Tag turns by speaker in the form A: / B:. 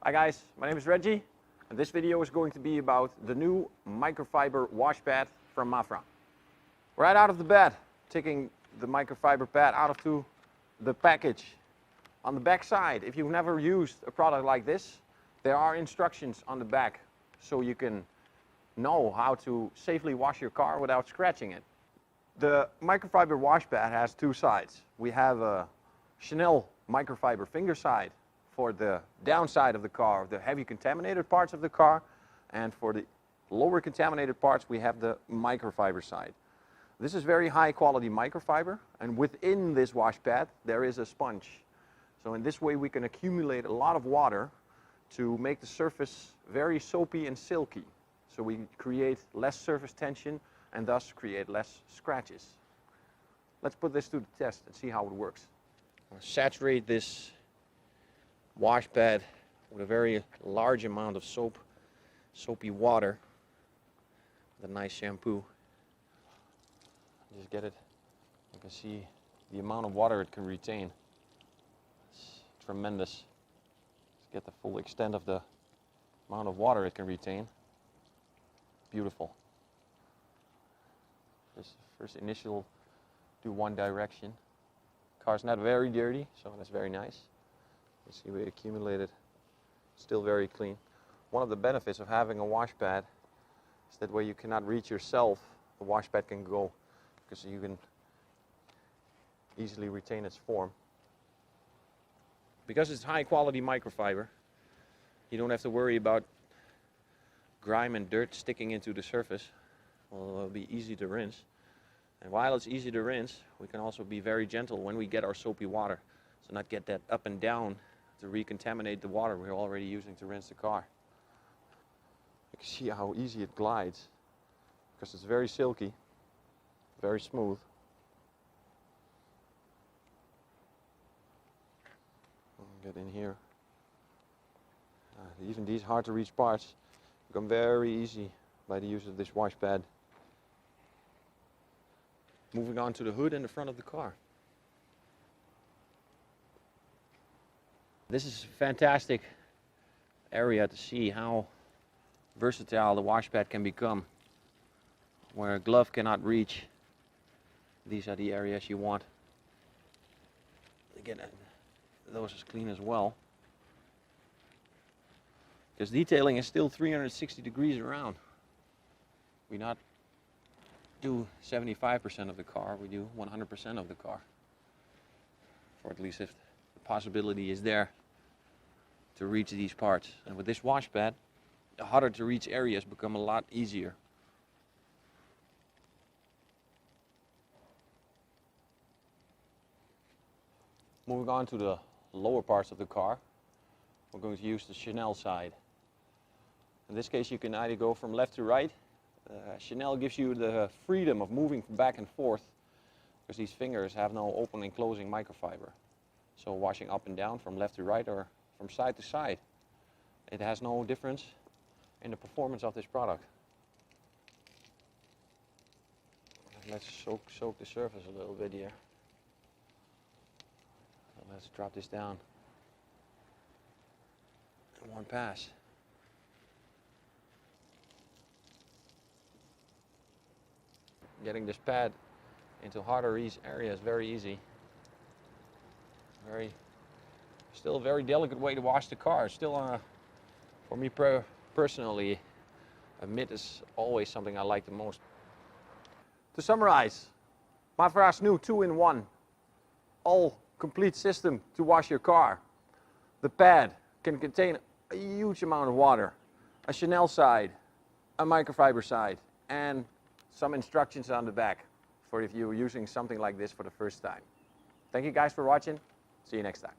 A: Hi guys, my name is Reggie and this video is going to be about the new microfiber wash pad from Mafra. Right out of the bed, taking the microfiber pad out of the package. On the back side, if you've never used a product like this, there are instructions on the back so you can know how to safely wash your car without scratching it. The microfiber wash pad has two sides. We have a Chanel microfiber finger side for the downside of the car, the heavy contaminated parts of the car, and for the lower contaminated parts we have the microfiber side. This is very high quality microfiber, and within this wash pad there is a sponge. So in this way we can accumulate a lot of water to make the surface very soapy and silky. So we create less surface tension and thus create less scratches. Let's put this to the test and see how it works. I'll saturate this wash pad with a very large amount of soapy water with a nice shampoo. Just get it, you can see the amount of water it can retain. It's tremendous. Let's get the full extent of the amount of water it can retain. Beautiful. First initial do one direction. Car's not very dirty, so that's very nice. You see we accumulated, still very clean. One of the benefits of having a wash pad is that where you cannot reach yourself, the wash pad can go, because you can easily retain its form. Because it's high quality microfiber, you don't have to worry about grime and dirt sticking into the surface. Well, it'll be easy to rinse. And while it's easy to rinse, we can also be very gentle when we get our soapy water. So not get that up and down to recontaminate the water we're already using to rinse the car. You can see how easy it glides, because it's very silky, very smooth. Get in here. Even these hard to reach parts become very easy by the use of this wash pad. Moving on to the hood and the front of the car. This is a fantastic area to see how versatile the wash pad can become. Where a glove cannot reach, these are the areas you want to get those as clean as well. Because detailing is still 360 degrees around. We not do 75% of the car, we do 100% of the car. Or at least if the possibility is there to reach these parts. And with this wash pad, the harder to reach areas become a lot easier. Moving on to the lower parts of the car, we're going to use the Chanel side. In this case you can either go from left to right. Chanel gives you the freedom of moving back and forth because these fingers have no open and closing microfiber. So washing up and down from left to right or from side to side, it has no difference in the performance of this product. Let's soak the surface a little bit here. Let's drop this down in one pass. Getting this pad into harder area is very easy. Still a very delicate way to wash the car. Still, for me personally, a mitt is always something I like the most. To summarize, Mafra's new 2-in-1 all complete system to wash your car. The pad can contain a huge amount of water, a Chanel side, a microfiber side, and some instructions on the back for if you're using something like this for the first time. Thank you guys for watching. See you next time.